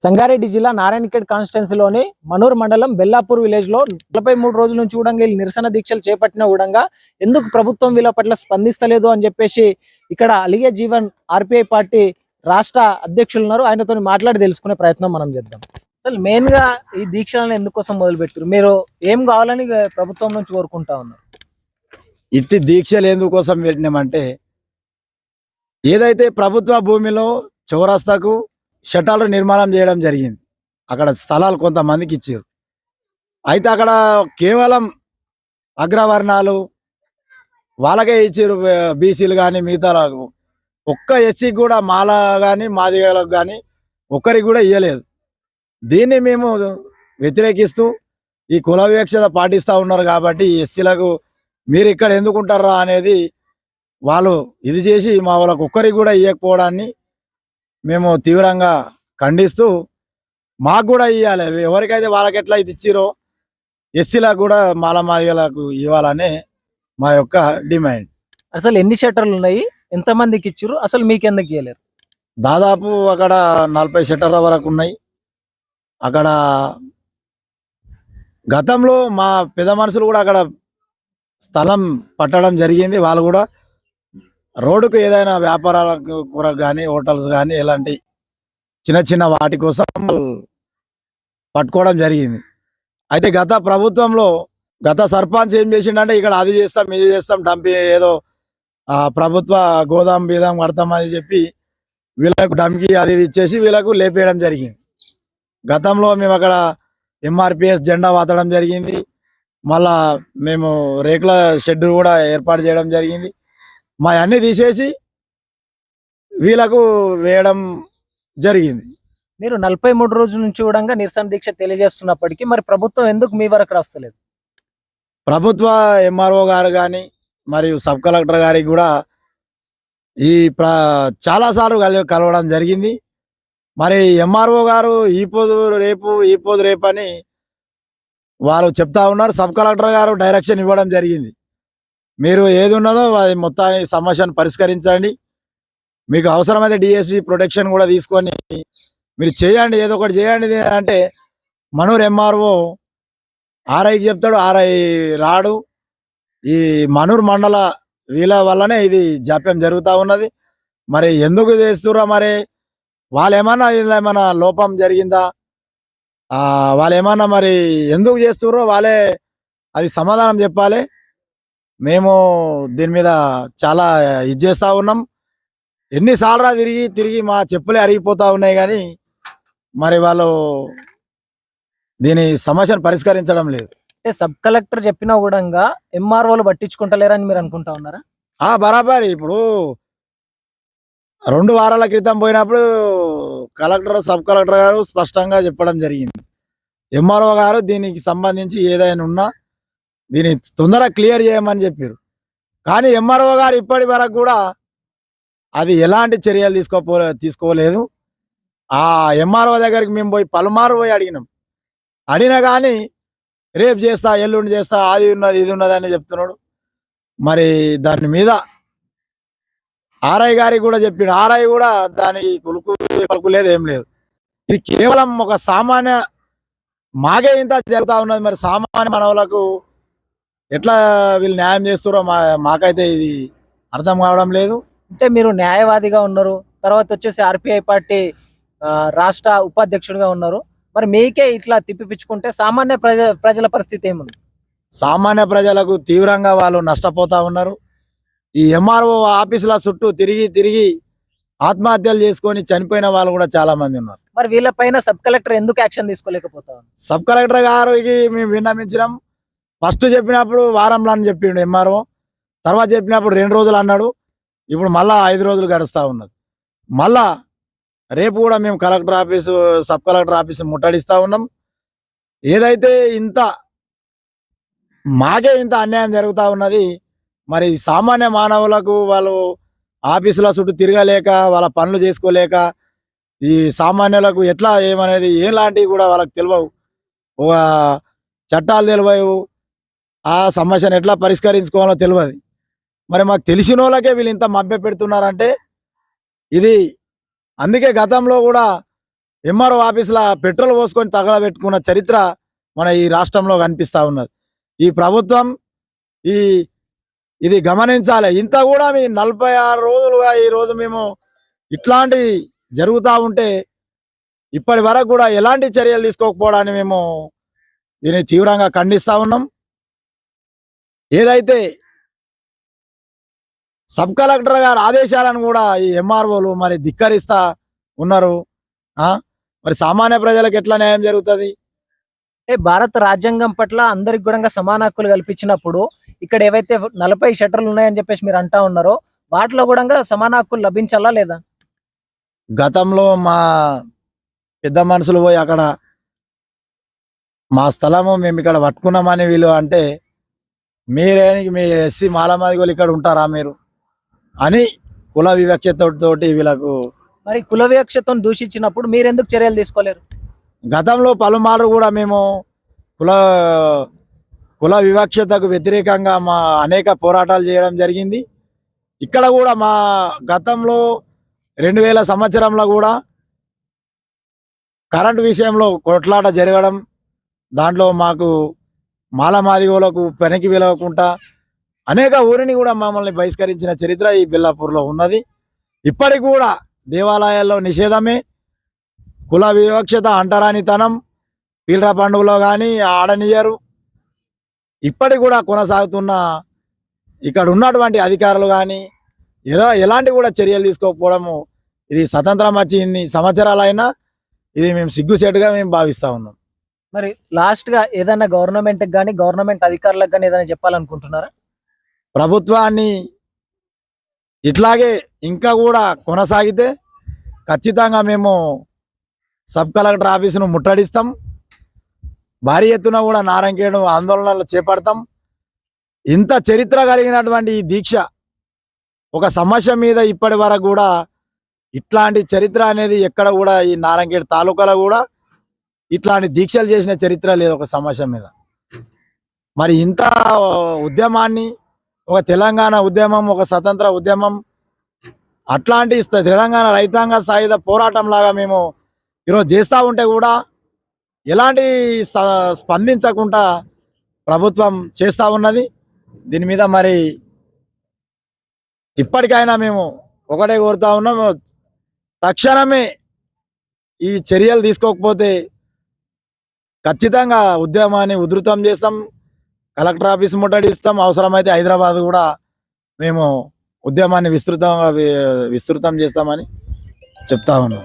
సంగారెడ్డి జిల్లా నారాయణఖేడ్ కాన్స్టిట్యున్సీలోని మనూర్ మండలం బెల్లాపూర్ విలేజ్ లో 43 రోజుల నుంచి కూడా వీళ్ళు నిరసన దీక్షలు చేపట్టిన కూడా ఎందుకు ప్రభుత్వం వీళ్ళ పట్ల స్పందిస్తలేదు అని చెప్పేసి ఇక్కడ అలిగే జీవన్ ఆర్పిఐ పార్టీ రాష్ట్ర అధ్యక్షులు ఉన్నారు. ఆయనతో మాట్లాడి తెలుసుకునే ప్రయత్నం మనం చేద్దాం. అసలు మెయిన్ గా ఈ దీక్షలను ఎందుకోసం మొదలుపెట్టారు, మీరు ఏం కావాలని ప్రభుత్వం నుంచి కోరుకుంటా ఉన్నారు? ఇట్టి దీక్షలు ఎందుకోసం పెట్టినామంటే, ఏదైతే ప్రభుత్వ భూమిలో చౌరస్తాకు షటాలు నిర్మాణం చేయడం జరిగింది, అక్కడ స్థలాలు కొంతమందికి ఇచ్చారు. అయితే అక్కడ కేవలం అగ్రవర్ణాలు వాళ్ళకే ఇచ్చారు, బీసీలు కానీ మిగతా ఒక్క ఎస్సీకి కూడా మాల కానీ మాదిగలకు కానీ ఒక్కరికి కూడా ఇవ్వలేదు. దీన్ని మేము వ్యతిరేకిస్తూ ఈ కుల వివక్షత పాటిస్తూ ఉన్నారు కాబట్టి ఎస్సీలకు మీరు ఇక్కడ ఎందుకుంటారా అనేది వాళ్ళు ఇది చేసి మా వాళ్ళకు ఒక్కరికి కూడా ఇవ్వకపోవడాన్ని మేము తీవ్రంగా ఖండిస్తూ, మాకు కూడా ఇవ్వాలి, ఎవరికైతే వాళ్ళకి ఎట్లా ఇది ఇచ్చిరో ఎస్సీలకు కూడా మాదిగలకు ఇవ్వాలనే మా యొక్క డిమాండ్. అసలు ఎన్ని షట్టర్లు ఉన్నాయి, ఎంతమందికి ఇచ్చారు, అసలు మీకు ఎందుకు ఇవ్వలేరు? దాదాపు అక్కడ 40 షట్టర్ల వరకు ఉన్నాయి. అక్కడ గతంలో మా పెద్ద మనుషులు కూడా అక్కడ స్థలం పట్టడం జరిగింది. వాళ్ళు కూడా రోడ్డుకు ఏదైనా వ్యాపారాలకు కొరకు కానీ హోటల్స్ కానీ ఇలాంటి చిన్న చిన్న వాటి కోసం పట్టుకోవడం జరిగింది. అయితే గత ప్రభుత్వంలో గత సర్పంచ్ ఏం చేసిండంటే, ఇక్కడ అది చేస్తాం ఇది చేస్తాం డంపి ఏదో ప్రభుత్వ గోదాం బీదాం కడతామని చెప్పి వీళ్ళకు డంకి అది ఇచ్చేసి వీళ్ళకు లేపేయడం జరిగింది. గతంలో మేము అక్కడ ఎంఆర్పిఎస్ జెండా వాతడం జరిగింది. మళ్ళా మేము రేకుల షెడ్ కూడా ఏర్పాటు చేయడం జరిగింది. మా అన్నీ తీసేసి వీళ్ళకు వేయడం జరిగింది. మీరు 43 రోజుల నుంచి కూడా నిరసన దీక్ష తెలియజేస్తున్నప్పటికీ మరి ప్రభుత్వం ఎందుకు మీ వరకు రాస్తలేదు? ప్రభుత్వ ఎంఆర్ఓ గారు కానీ మరియు సబ్ కలెక్టర్ గారికి కూడా ఈ చాలాసార్లు కలవడం జరిగింది. మరి ఎంఆర్ఓ గారు ఈ పోదు రేపు అని వాళ్ళు చెప్తా ఉన్నారు. సబ్ కలెక్టర్ గారు డైరెక్షన్ ఇవ్వడం జరిగింది, మీరు ఏది ఉన్నదో అది మొత్తాన్ని సమస్యను పరిష్కరించండి, మీకు అవసరమైతే డిఎస్పి ప్రొటెక్షన్ కూడా తీసుకొని మీరు చేయండి, ఏదో ఒకటి చేయండి అంటే మనూర్ ఎంఆర్ఓ ఆర్ఐకి చెప్తాడు, ఆర్ఐ రాడు. ఈ మనూర్ మండల వీళ్ళ వల్లనే ఇది జాప్యం జరుగుతూ ఉన్నది. మరి ఎందుకు చేస్తుర్రా, మరి వాళ్ళేమన్నా లోపం జరిగిందా, వాళ్ళేమన్నా మరి ఎందుకు చేస్తుర్రో వాళ్ళే అది సమాధానం చెప్పాలి. మేము దీని మీద చాలా ఇది చేస్తూ ఉన్నాం. ఎన్నిసార్లు తిరిగి మా చెప్పులే అరిగిపోతూ ఉన్నాయి, కానీ మరి వాళ్ళు దీని సమస్యను పరిష్కరించడం లేదు. అంటే సబ్ కలెక్టర్ చెప్పినా కూడా ఎంఆర్ఓలు పట్టించుకుంటలేరని మీరు అనుకుంటా ఉన్నారా? బరాబరి. ఇప్పుడు 2 వారాల క్రితం పోయినప్పుడు సబ్ కలెక్టర్ గారు స్పష్టంగా చెప్పడం జరిగింది, ఎంఆర్ఓ గారు దీనికి సంబంధించి ఏదైనా ఉన్నా దీన్ని తొందరగా క్లియర్ చేయమని చెప్పారు. కానీ ఎంఆర్ఓ గారు ఇప్పటి వరకు కూడా అది ఎలాంటి చర్యలు తీసుకోలేదు. ఆ ఎంఆర్ఓ దగ్గరికి మేము పలుమారు పోయి అడిగినా కానీ రేపు చేస్తా, ఎల్లుండి చేస్తా, అది ఉన్నది ఇది ఉన్నది అని చెప్తున్నాడు. మరి దాని మీద ఆర్ఐ గారికి కూడా చెప్పాడు, ఆర్ఐ కూడా దానికి పలుకు లేదు, ఏం లేదు. ఇది కేవలం ఒక సామాన్య మాగే ఇంత జరుగుతూ ఉన్నది. మరి సామాన్య మానవులకు ఎట్లా వీళ్ళు న్యాయం చేస్తారో మాకైతే ఇది అర్థం కావడం లేదు. అంటే మీరు న్యాయవాదిగా ఉన్నారు, తర్వాత వచ్చేసి ఆర్పిఐ పార్టీ రాష్ట్ర ఉపాధ్యక్షుడిగా ఉన్నారు, మరి మీకే ఇట్లా తిప్పిపించుకుంటే సామాన్య ప్రజల పరిస్థితి ఏముంది? సామాన్య ప్రజలకు తీవ్రంగా వాళ్ళు నష్టపోతా ఉన్నారు. ఈ ఎంఆర్ఓ ఆఫీసుల చుట్టూ తిరిగి ఆత్మహత్యలు చేసుకొని చనిపోయిన వాళ్ళు కూడా చాలా మంది ఉన్నారు. మరి వీళ్ళపైన సబ్ కలెక్టర్ ఎందుకు యాక్షన్ తీసుకోలేకపోతా? సబ్ కలెక్టర్ గారికి మేము విన్నవించినాం. ఫస్ట్ చెప్పినప్పుడు వారంలో అని చెప్పిండు ఎంఆర్ఓ, తర్వాత చెప్పినప్పుడు 2 రోజులు అన్నాడు, ఇప్పుడు మళ్ళా 5 రోజులు గడుస్తూ ఉన్నది. మళ్ళా రేపు కూడా మేము సబ్ కలెక్టర్ ఆఫీసు ముట్టడిస్తూ ఉన్నాం. ఏదైతే మాకే ఇంత అన్యాయం జరుగుతూ ఉన్నది, మరి సామాన్య మానవులకు వాళ్ళు ఆఫీసుల చుట్టూ తిరగలేక వాళ్ళ పనులు చేసుకోలేక ఈ సామాన్యులకు ఎట్లా ఏమనేది ఏలాంటివి కూడా వాళ్ళకి తెలియవు, ఒక చట్టాలు తెలియవు, ఆ సమస్యను ఎట్లా పరిష్కరించుకోవాలో తెలియదు. మరి మాకు తెలిసిన వాళ్ళకే వీళ్ళు ఇంత మభ్య పెడుతున్నారంటే ఇది అందుకే గతంలో కూడా ఎంఆర్ఓ ఆఫీసులో పెట్రోల్ పోసుకొని తగలబెట్టుకున్న చరిత్ర మన ఈ రాష్ట్రంలో కనిపిస్తా ఉన్నది. ఈ ప్రభుత్వం ఈ ఇది గమనించాలి. ఇంత కూడా మీ 46 రోజులుగా ఈ రోజు మేము ఇట్లాంటి జరుగుతూ ఉంటే ఇప్పటి వరకు కూడా ఎలాంటి చర్యలు తీసుకోకపోవడాన్ని మేము దీన్ని తీవ్రంగా ఖండిస్తా ఉన్నాం. ఏదైతే సబ్ కలెక్టర్ గారి ఆదేశాలను కూడా ఈ ఎంఆర్ఓలు మరి ధిక్కరిస్తా ఉన్నారు. మరి సామాన్య ప్రజలకు ఎట్లా న్యాయం జరుగుతుంది? అంటే భారత రాజ్యాంగం పట్ల అందరికి కూడా సమాన హక్కులు కల్పించినప్పుడు ఇక్కడ ఏవైతే 40 షట్టర్లు ఉన్నాయని చెప్పేసి మీరు అంటా ఉన్నారో వాటిలో కూడా సమాన హక్కులు లభించాలా లేదా? గతంలో మా పెద్ద మనుషులు పోయి అక్కడ మా స్థలము మేము ఇక్కడ పట్టుకున్నామని వీళ్ళు అంటే మీ ఎస్సీ మాలమాదిగోళ్ళు ఇక్కడ ఉంటారా మీరు అని కుల వివక్షతోటి వీళ్ళకు మరి కుల వివక్షతను దూషించినప్పుడు మీరు ఎందుకు చర్యలు తీసుకోలేరు? గతంలో పలుమార్లు కూడా మేము కుల కుల వివక్షతకు వ్యతిరేకంగా మా అనేక పోరాటాలు చేయడం జరిగింది. ఇక్కడ కూడా మా గతంలో 2000 సంవత్సరంలో కూడా కరెంటు విషయంలో కొట్లాట జరగడం, దాంట్లో మాకు మాలమాదిగోలకు పెనకి విలవకుండా అనేక ఊరిని కూడా మమ్మల్ని బహిష్కరించిన చరిత్ర ఈ బెల్లాపూర్లో ఉన్నది. ఇప్పటికి కూడా దేవాలయాల్లో నిషేధమే, కుల వివక్షత, అంటరానితనం పీలర పండుగలో కానీ ఆడనియరు. ఇప్పటికి కూడా కొనసాగుతున్న ఇక్కడ ఉన్నటువంటి అధికారులు కానీ ఎలాంటి కూడా చర్యలు తీసుకోకపోవడము, ఇది స్వతంత్రం వచ్చి ఇన్ని సంవత్సరాలైనా ఇది మేము సిగ్గుసేటుగా మేము భావిస్తూ ఉన్నాం. మరి లాస్ట్గా ఏదైనా గవర్నమెంట్కి కానీ గవర్నమెంట్ అధికారులకు కానీ ఏదైనా చెప్పాలనుకుంటున్నారా? ప్రభుత్వాన్ని ఇట్లాగే ఇంకా కూడా కొనసాగితే ఖచ్చితంగా మేము సబ్ కలెక్టర్ ఆఫీసును ముట్టడిస్తాం. భారీ ఎత్తున కూడా నారంకేడు ఆందోళనలు చేపడతాం. ఇంత చరిత్ర కలిగినటువంటి ఈ దీక్ష ఒక సమస్య మీద ఇప్పటి వరకు కూడా ఇట్లాంటి చరిత్ర అనేది ఎక్కడ కూడా ఈ నారంకేడు తాలూకాలో కూడా ఇట్లాంటి దీక్షలు చేసిన చరిత్ర లేదు ఒక సమస్య మీద. మరి ఇంత ఉద్యమాన్ని, ఒక తెలంగాణ ఉద్యమం, ఒక స్వతంత్ర ఉద్యమం, అట్లాంటి తెలంగాణ రైతాంగ సాయుధ పోరాటం లాగా మేము ఈరోజు చేస్తూ ఉంటే కూడా ఎలాంటి స్పందించకుండా ప్రభుత్వం చేస్తూ ఉన్నది. దీని మీద మరి ఇప్పటికైనా మేము ఒకటే కోరుతా ఉన్నాము, తక్షణమే ఈ చర్యలు తీసుకోకపోతే ఖచ్చితంగా ఉద్యమాన్ని ఉధృతం చేస్తాం, కలెక్టర్ ఆఫీస్ ముట్టడిస్తాం, అవసరమైతే హైదరాబాద్ కూడా మేము ఉద్యమాన్ని విస్తృతం చేస్తామని చెప్తా ఉన్నాం.